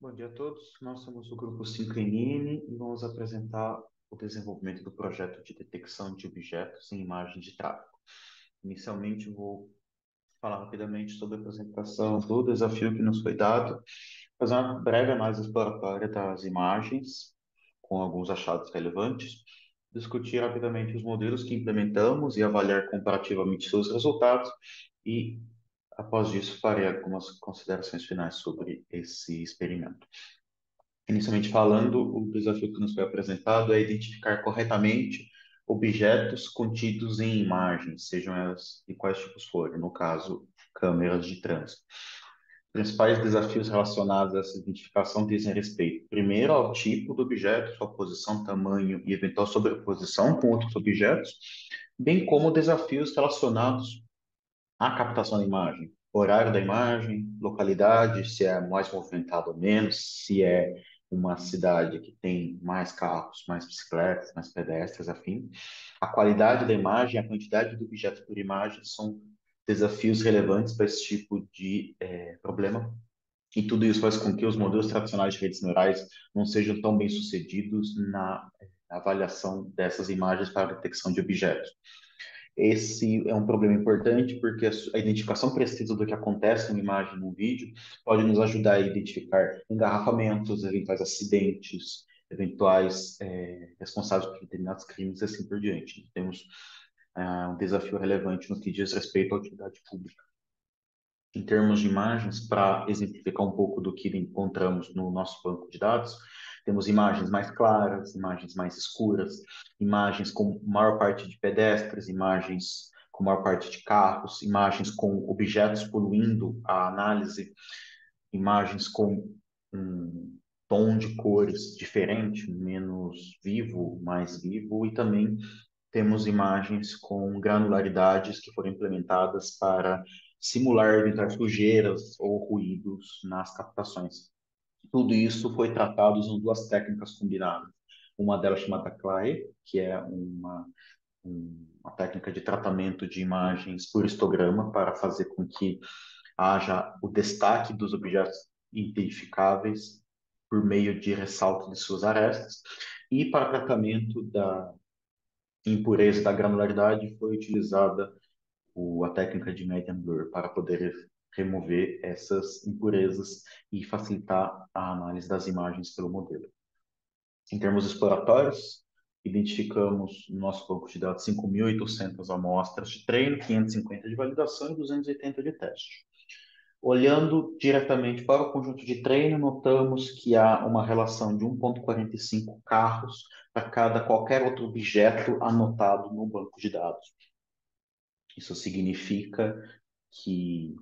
Bom dia a todos. Nós somos o grupo 5NN e vamos apresentar o desenvolvimento do projeto de detecção de objetos em imagens de tráfego. Inicialmente, vou falar rapidamente sobre a apresentação do desafio que nos foi dado, fazer uma breve análise exploratória das imagens, com alguns achados relevantes, discutir rapidamente os modelos que implementamos e avaliar comparativamente seus resultados e, após isso, farei algumas considerações finais sobre esse experimento. Inicialmente falando, o desafio que nos foi apresentado é identificar corretamente objetos contidos em imagens, sejam elas de quais tipos forem, no caso, câmeras de trânsito. Os principais desafios relacionados a essa identificação dizem respeito, primeiro, ao tipo do objeto, sua posição, tamanho e eventual sobreposição com outros objetos, bem como desafios relacionados à captação da imagem, horário da imagem, localidade, se é mais movimentado ou menos, se é uma cidade que tem mais carros, mais bicicletas, mais pedestres, afim. A qualidade da imagem, a quantidade de objetos por imagem são desafios relevantes para esse tipo de problema. E tudo isso faz com que os modelos tradicionais de redes neurais não sejam tão bem sucedidos na avaliação dessas imagens para a detecção de objetos. Esse é um problema importante porque a identificação precisa do que acontece numa imagem, num vídeo, pode nos ajudar a identificar engarrafamentos, eventuais acidentes, eventuais responsáveis por determinados crimes e assim por diante. Temos um desafio relevante no que diz respeito à utilidade pública. Em termos de imagens, para exemplificar um pouco do que encontramos no nosso banco de dados, temos imagens mais claras, imagens mais escuras, imagens com maior parte de pedestres, imagens com maior parte de carros, imagens com objetos poluindo a análise, imagens com um tom de cores diferente, menos vivo, mais vivo, e também temos imagens com granularidades que foram implementadas para simular eventuais sujeiras ou ruídos nas captações. Tudo isso foi tratado usando duas técnicas combinadas. Uma delas chamada CLAE, que é uma técnica de tratamento de imagens por histograma para fazer com que haja o destaque dos objetos identificáveis por meio de ressalto de suas arestas. E para tratamento da impureza da granularidade foi utilizada a técnica de medium blur para poder remover essas impurezas e facilitar a análise das imagens pelo modelo. Em termos exploratórios, identificamos no nosso banco de dados 5.800 amostras de treino, 550 de validação e 280 de teste. Olhando diretamente para o conjunto de treino, notamos que há uma relação de 1,45 carros para cada qualquer outro objeto anotado no banco de dados. Isso significa que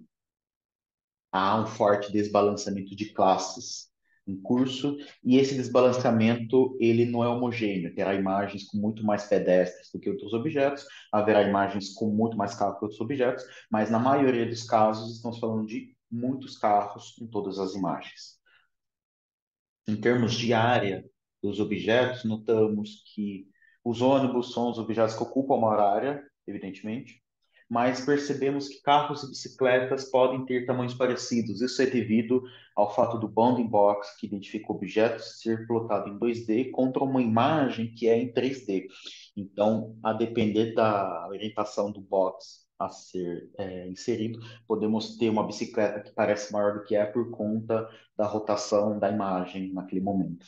há um forte desbalanceamento de classes em curso e esse desbalanceamento ele não é homogêneo. Terá imagens com muito mais pedestres do que outros objetos, haverá imagens com muito mais carros que outros objetos, mas na maioria dos casos estamos falando de muitos carros em todas as imagens. Em termos de área dos objetos, notamos que os ônibus são os objetos que ocupam a maior área, evidentemente, mas percebemos que carros e bicicletas podem ter tamanhos parecidos. Isso é devido ao fato do bounding box, que identifica objetos, ser plotado em 2D contra uma imagem que é em 3D. Então, a depender da orientação do box a ser inserido, podemos ter uma bicicleta que parece maior do que é por conta da rotação da imagem naquele momento.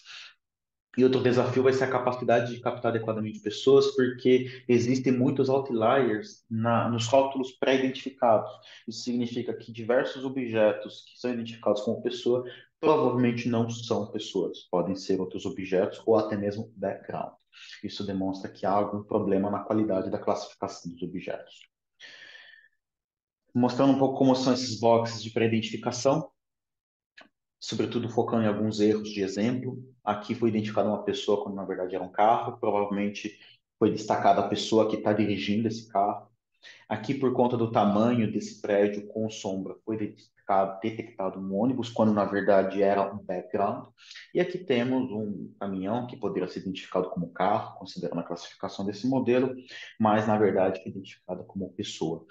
E outro desafio vai ser a capacidade de captar adequadamente pessoas, porque existem muitos outliers nos rótulos pré-identificados. Isso significa que diversos objetos que são identificados como pessoa provavelmente não são pessoas, podem ser outros objetos ou até mesmo background. Isso demonstra que há algum problema na qualidade da classificação dos objetos. Mostrando um pouco como são esses boxes de pré-identificação, sobretudo focando em alguns erros de exemplo. Aqui foi identificada uma pessoa quando na verdade era um carro, provavelmente foi destacada a pessoa que está dirigindo esse carro. Aqui, por conta do tamanho desse prédio com sombra, foi detectado um ônibus, quando na verdade era um background. E aqui temos um caminhão que poderia ser identificado como carro, considerando a classificação desse modelo, mas na verdade foi identificado como pessoa.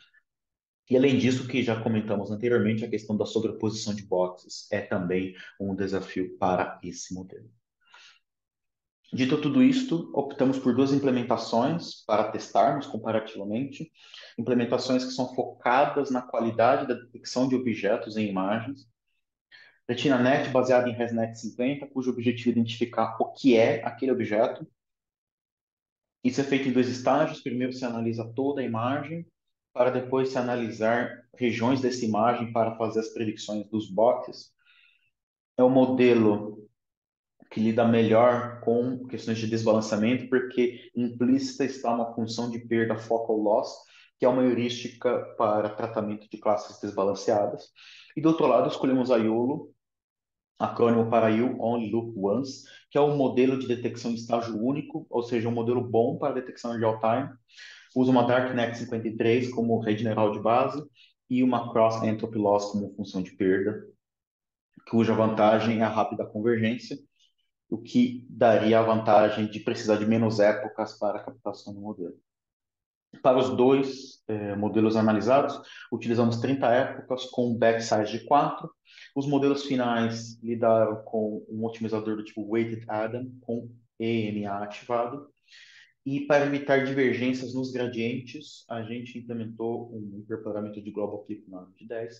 E além disso, que já comentamos anteriormente, a questão da sobreposição de boxes é também um desafio para esse modelo. Dito tudo isto, optamos por duas implementações para testarmos comparativamente, implementações que são focadas na qualidade da detecção de objetos em imagens. RetinaNet, baseada em ResNet 50, cujo objetivo é identificar o que é aquele objeto. Isso é feito em dois estágios. Primeiro se analisa toda a imagem, para depois se analisar regiões dessa imagem para fazer as predicções dos boxes. É o modelo que lida melhor com questões de desbalanceamento, porque implícita está uma função de perda focal loss, que é uma heurística para tratamento de classes desbalanceadas. E do outro lado, escolhemos a YOLO, acrônimo para You Only Look Once, que é um modelo de detecção de estágio único, ou seja, um modelo bom para detecção em real time. Usa uma DarkNet 53 como rede neural de base e uma Cross Entropy Loss como função de perda, cuja vantagem é a rápida convergência, o que daria a vantagem de precisar de menos épocas para a captação do modelo. Para os dois modelos analisados, utilizamos 30 épocas com um backsize de 4. Os modelos finais lidaram com um otimizador do tipo Weighted Adam, com EMA ativado. E para evitar divergências nos gradientes, a gente implementou um hiperparâmetro de Global Clip na de 10.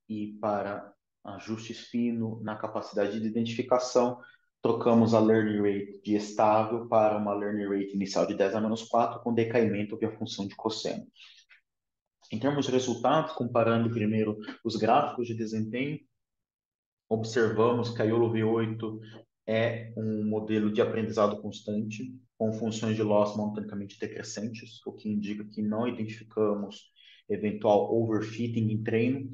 E para ajustes finos na capacidade de identificação, trocamos a learning rate de estável para uma learning rate inicial de 10 a menos 4, com decaimento via função de cosseno. Em termos de resultados, comparando primeiro os gráficos de desempenho, observamos que a YOLO V8 é um modelo de aprendizado constante, com funções de loss montanicamente decrescentes, o que indica que não identificamos eventual overfitting em treino,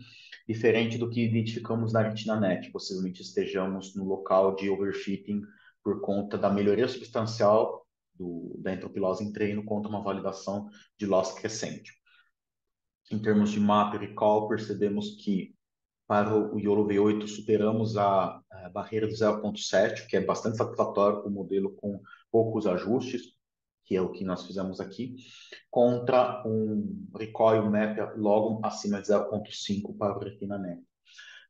diferente do que identificamos na RetinaNet. Possivelmente estejamos no local de overfitting por conta da melhoria substancial da entropilose em treino contra uma validação de loss crescente. Em termos de map recall, percebemos que para o YOLO V8 superamos a barreira do 0.7, que é bastante satisfatório para o modelo com poucos ajustes, que é o que nós fizemos aqui, contra um recoil map logo acima de 0.5 para o RetinaNet.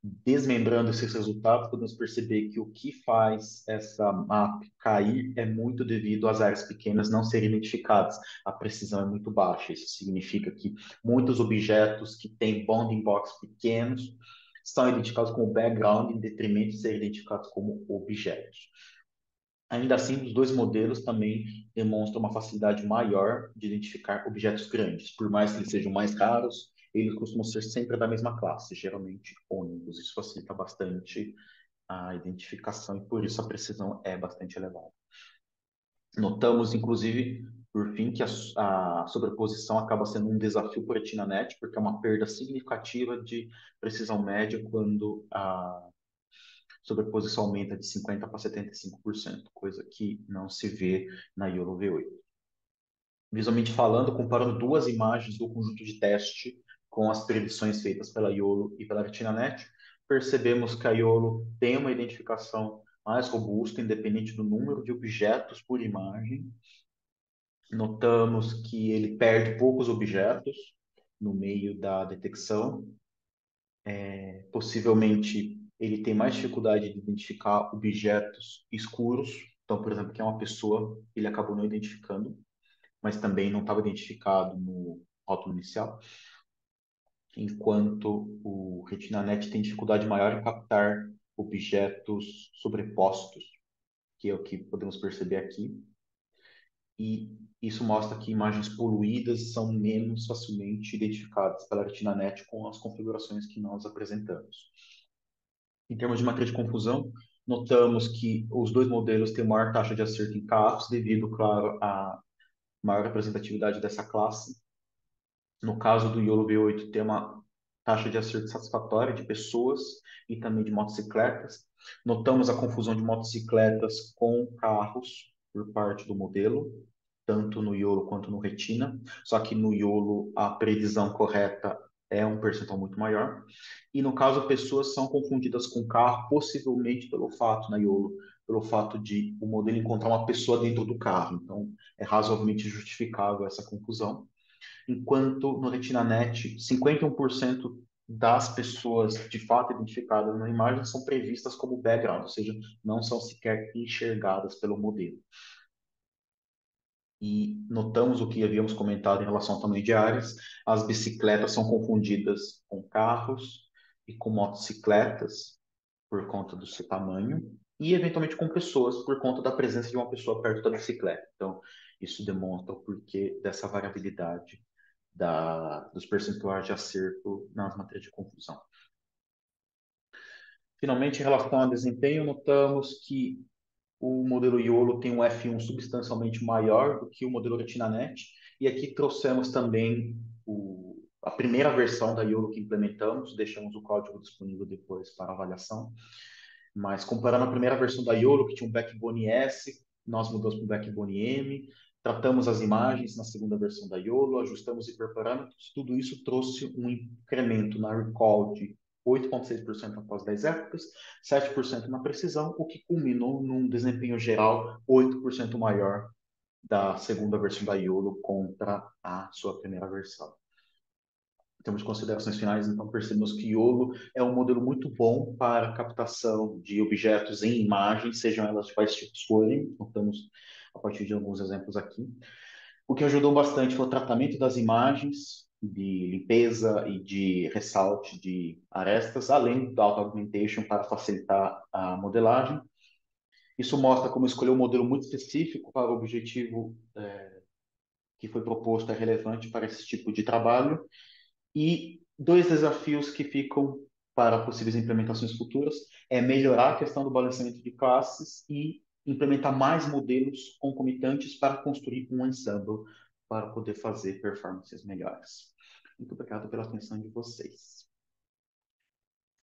Desmembrando esses resultados, podemos perceber que o que faz essa map cair é muito devido às áreas pequenas não serem identificadas. A precisão é muito baixa. Isso significa que muitos objetos que têm bounding box pequenos são identificados como background em detrimento de serem identificados como objetos. Ainda assim, os dois modelos também demonstram uma facilidade maior de identificar objetos grandes. Por mais que eles sejam mais raros, eles costumam ser sempre da mesma classe, geralmente ônibus. Isso facilita bastante a identificação e por isso a precisão é bastante elevada. Notamos, inclusive, por fim, que a sobreposição acaba sendo um desafio para a RetinaNet, porque é uma perda significativa de precisão média quando a sobreposição aumenta de 50% para 75%, coisa que não se vê na YOLO V8. Visualmente falando, comparando duas imagens do conjunto de teste com as predições feitas pela YOLO e pela RetinaNet, percebemos que a YOLO tem uma identificação mais robusta, independente do número de objetos por imagem. Notamos que ele perde poucos objetos no meio da detecção. Possivelmente ele tem mais dificuldade de identificar objetos escuros. Então, por exemplo, que é uma pessoa, ele acabou não identificando, mas também não estava identificado no rótulo inicial. Enquanto o RetinaNet tem dificuldade maior em captar objetos sobrepostos, que é o que podemos perceber aqui. E isso mostra que imagens poluídas são menos facilmente identificadas pela RetinaNet com as configurações que nós apresentamos. Em termos de matriz de confusão, notamos que os dois modelos têm maior taxa de acerto em carros, devido, claro, à maior representatividade dessa classe. No caso do YOLO V8, tem uma taxa de acerto satisfatória de pessoas e também de motocicletas. Notamos a confusão de motocicletas com carros por parte do modelo, tanto no YOLO quanto no Retina, só que no YOLO a previsão correta é um percentual muito maior. E no caso, pessoas são confundidas com carro, possivelmente pelo fato, na YOLO, pelo fato de o modelo encontrar uma pessoa dentro do carro. Então, é razoavelmente justificável essa confusão. enquanto no RetinaNet, 51% das pessoas de fato identificadas na imagem são previstas como background, ou seja, não são sequer enxergadas pelo modelo. E notamos o que havíamos comentado em relação ao tamanho de áreas, as bicicletas são confundidas com carros e com motocicletas por conta do seu tamanho, e eventualmente com pessoas por conta da presença de uma pessoa perto da bicicleta. Então, isso demonstra o porquê dessa variabilidade dos percentuais de acerto nas matérias de confusão. Finalmente, em relação ao desempenho, notamos que o modelo YOLO tem um F1 substancialmente maior do que o modelo RetinaNet, e aqui trouxemos também a primeira versão da YOLO que implementamos, deixamos o código disponível depois para avaliação, mas comparando a primeira versão da YOLO, que tinha um backbone S, nós mudamos para o backbone M, tratamos as imagens na segunda versão da YOLO, ajustamos hiperparâmetros, tudo isso trouxe um incremento na recall de 8,6% após 10 épocas, 7% na precisão, o que culminou num desempenho geral 8% maior da segunda versão da YOLO contra a sua primeira versão. Em termos de considerações finais, então percebemos que YOLO é um modelo muito bom para captação de objetos em imagens, sejam elas de quais tipos forem. Contamos a partir de alguns exemplos aqui. O que ajudou bastante foi o tratamento das imagens, de limpeza e de ressalte de arestas, além do Auto Augmentation para facilitar a modelagem. Isso mostra como escolher um modelo muito específico para o objetivo que foi proposto é relevante para esse tipo de trabalho. E dois desafios que ficam para possíveis implementações futuras é melhorar a questão do balanceamento de classes e implementar mais modelos concomitantes para construir um ensemble para poder fazer performances melhores. Muito obrigado pela atenção de vocês.